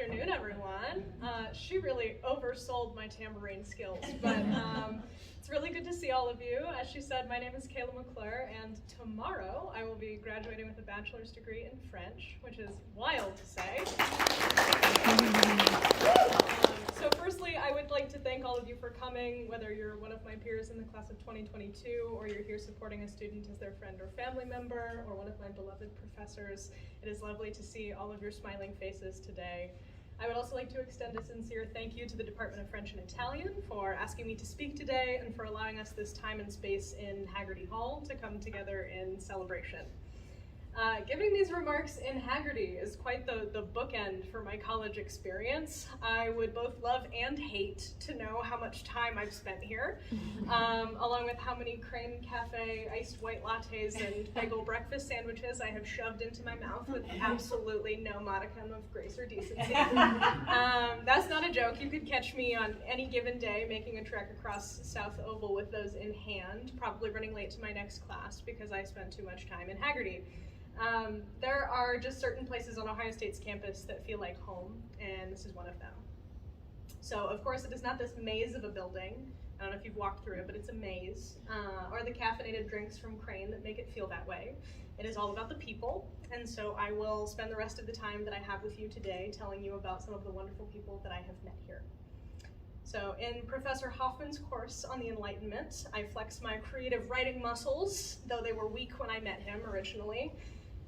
afternoon, everyone. She really oversold my tambourine skills, but it's really good to see all of you. As she said, my name is McClure, and tomorrow I will be graduating with a bachelor's degree in French, which is wild to say. So firstly, I would like to thank all of you for coming, whether you're one of my peers in the class of 2022, or you're here supporting a student as their friend or family member, or one of my beloved professors. It is lovely to see all of your smiling faces today. I would also like to extend a sincere thank you to the Department of French and Italian for asking me to speak today and for allowing us this time and space in Hagerty Hall to come together in celebration. Giving these remarks in Hagerty is quite the bookend for my college experience. I would both love and hate to know how much time I've spent here, along with how many Crane Cafe iced white lattes and bagel breakfast sandwiches I have shoved into my mouth with absolutely no modicum of grace or decency. That's not a joke. You could catch me on any given day making a trek across South Oval with those in hand, probably running late to my next class because I spent too much time in Hagerty. There are just certain places on Ohio State's campus that feel like home, and this is one of them. So, of course, it is not this maze of a building. I don't know if you've walked through it, but it's a maze, or the caffeinated drinks from Crane that make it feel that way. It is all about the people, and so I will spend the rest of the time that I have with you today telling you about some of the wonderful people that I have met here. So in Professor Hoffman's course on the Enlightenment, I flexed my creative writing muscles, though they were weak when I met him originally.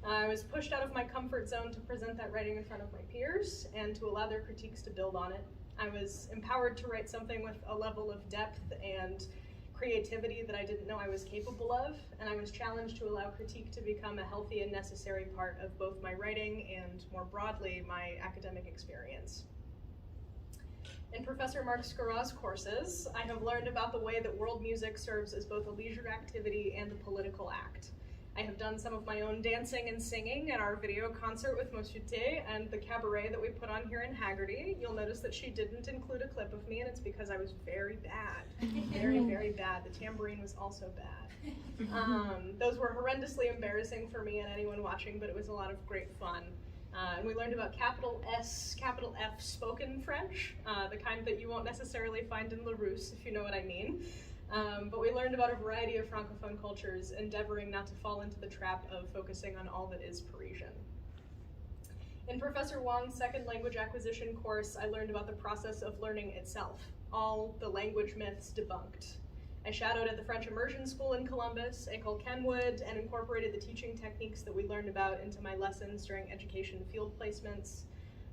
I was pushed out of my comfort zone to present that writing in front of my peers and to allow their critiques to build on it. I was empowered to write something with a level of depth and creativity that I didn't know I was capable of, and I was challenged to allow critique to become a healthy and necessary part of both my writing and, more broadly, my academic experience. In Professor Mark Skurraw's courses, I have learned about the way that world music serves as both a leisure activity and a political act. I have done some of my own dancing and singing at our video concert with Monsieur T and the cabaret that we put on here in Hagerty. You'll notice that she didn't include a clip of me, and it's because I was very bad. Very, very bad. The tambourine was also bad. Those were horrendously embarrassing for me and anyone watching, but it was a lot of great fun. And we learned about capital S, capital F spoken French, the kind that you won't necessarily find in Larousse, if you know what I mean. But we learned about a variety of Francophone cultures, endeavoring not to fall into the trap of focusing on all that is Parisian. In Professor Wong's second language acquisition course, I learned about the process of learning itself, all the language myths debunked. I shadowed at the French Immersion School in Columbus, École Kenwood, and incorporated the teaching techniques that we learned about into my lessons during education field placements.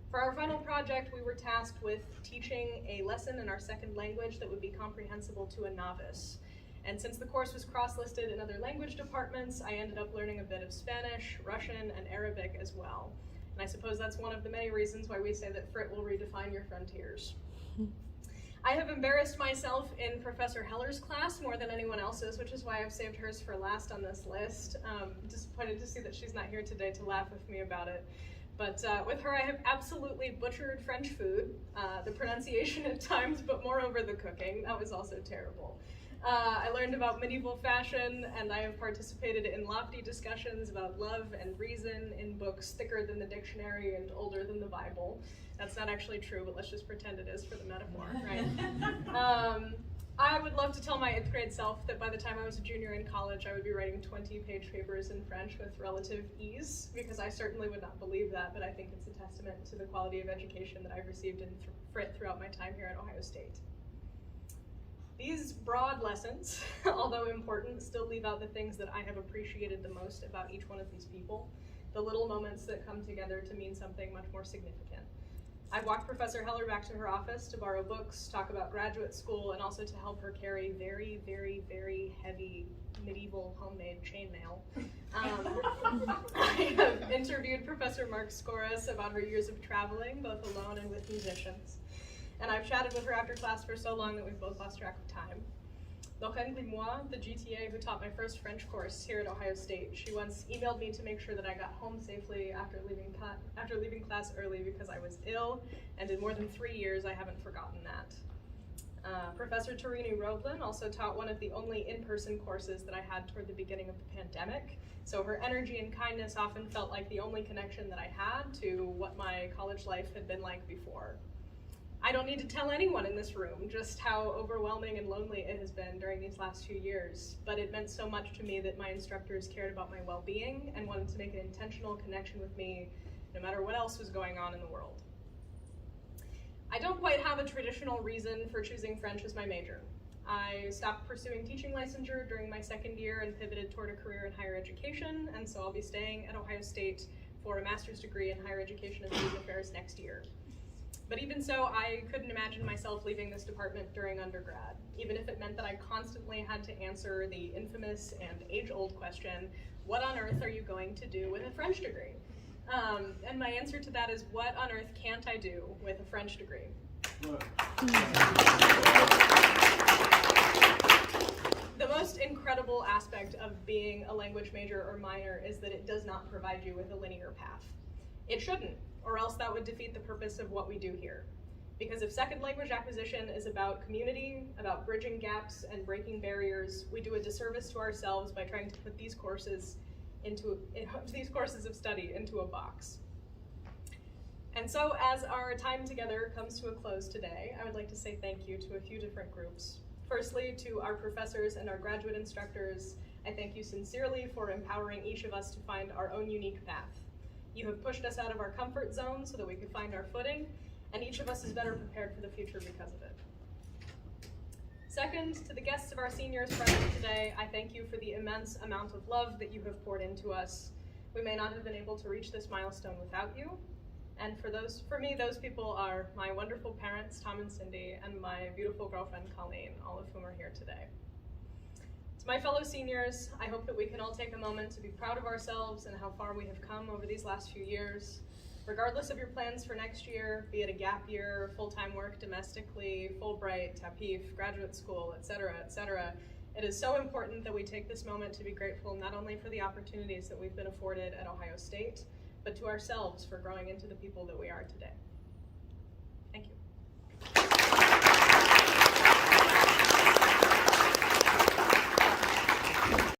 For our final project, we were tasked with teaching a lesson in our second language that would be comprehensible to a novice. And since the course was cross-listed in other language departments, I ended up learning a bit of Spanish, Russian, and Arabic as well. And I suppose that's one of the many reasons why we say that FRIT will redefine your frontiers. I have embarrassed myself in Professor Heller's class more than anyone else's, which is why I've saved hers for last on this list. Disappointed to see that she's not here today to laugh with me about it. But with her, I have absolutely butchered French food, the pronunciation at times, but moreover the cooking. That was also terrible. I learned about medieval fashion, and I have participated in lofty discussions about love and reason in books thicker than the dictionary and older than the Bible. That's not actually true, but let's just pretend it is for the metaphor, right? I would love to tell my 8th grade self that by the time I was a junior in college, I would be writing 20-page papers in French with relative ease, because I certainly would not believe that, but I think it's a testament to the quality of education that I've received in FRIT throughout my time here at Ohio State. These broad lessons, although important, still leave out the things that I have appreciated the most about each one of these people, the little moments that come together to mean something much more significant. I walked Professor Heller back to her office to borrow books, talk about graduate school, and also to help her carry very, very, very heavy medieval homemade chainmail. I have interviewed Professor Mark Skurraw about her years of traveling, both alone and with musicians. And I've chatted with her after class for so long that we've both lost track of time. Lorraine Grimoire, the GTA who taught my first French course here at Ohio State, she once emailed me to make sure that I got home safely after leaving class early because I was ill, and in more than 3 years I haven't forgotten that. Professor Tarini Roblin also taught one of the only in-person courses that I had toward the beginning of the pandemic. So her energy and kindness often felt like the only connection that I had to what my college life had been like before. I don't need to tell anyone in this room just how overwhelming and lonely it has been during these last few years, but it meant so much to me that my instructors cared about my well-being and wanted to make an intentional connection with me no matter what else was going on in the world. I don't quite have a traditional reason for choosing French as my major. I stopped pursuing teaching licensure during my second year and pivoted toward a career in higher education, and so I'll be staying at Ohio State for a master's degree in higher education and student affairs next year. But even so, I couldn't imagine myself leaving this department during undergrad, even if it meant that I constantly had to answer the infamous and age-old question, what on earth are you going to do with a French degree? And my answer to that is, what on earth can't I do with a French degree? The most incredible aspect of being a language major or minor is that it does not provide you with a linear path. It shouldn't, or else that would defeat the purpose of what we do here. Because if second language acquisition is about community, about bridging gaps and breaking barriers, we do a disservice to ourselves by trying to put these courses of study into a box. And so as our time together comes to a close today, I would like to say thank you to a few different groups. Firstly, to our professors and our graduate instructors, I thank you sincerely for empowering each of us to find our own unique path. You have pushed us out of our comfort zone so that we could find our footing, and each of us is better prepared for the future because of it. Second, to the guests of our seniors present today, I thank you for the immense amount of love that you have poured into us. We may not have been able to reach this milestone without you, and for me, those people are my wonderful parents, Tom and Cindy, and my beautiful girlfriend, Colleen, all of whom are here today. To my fellow seniors, I hope that we can all take a moment to be proud of ourselves and how far we have come over these last few years. Regardless of your plans for next year, be it a gap year, full-time work domestically, Fulbright, TAPIF, graduate school, etc., it is so important that we take this moment to be grateful not only for the opportunities that we've been afforded at Ohio State, but to ourselves for growing into the people that we are today.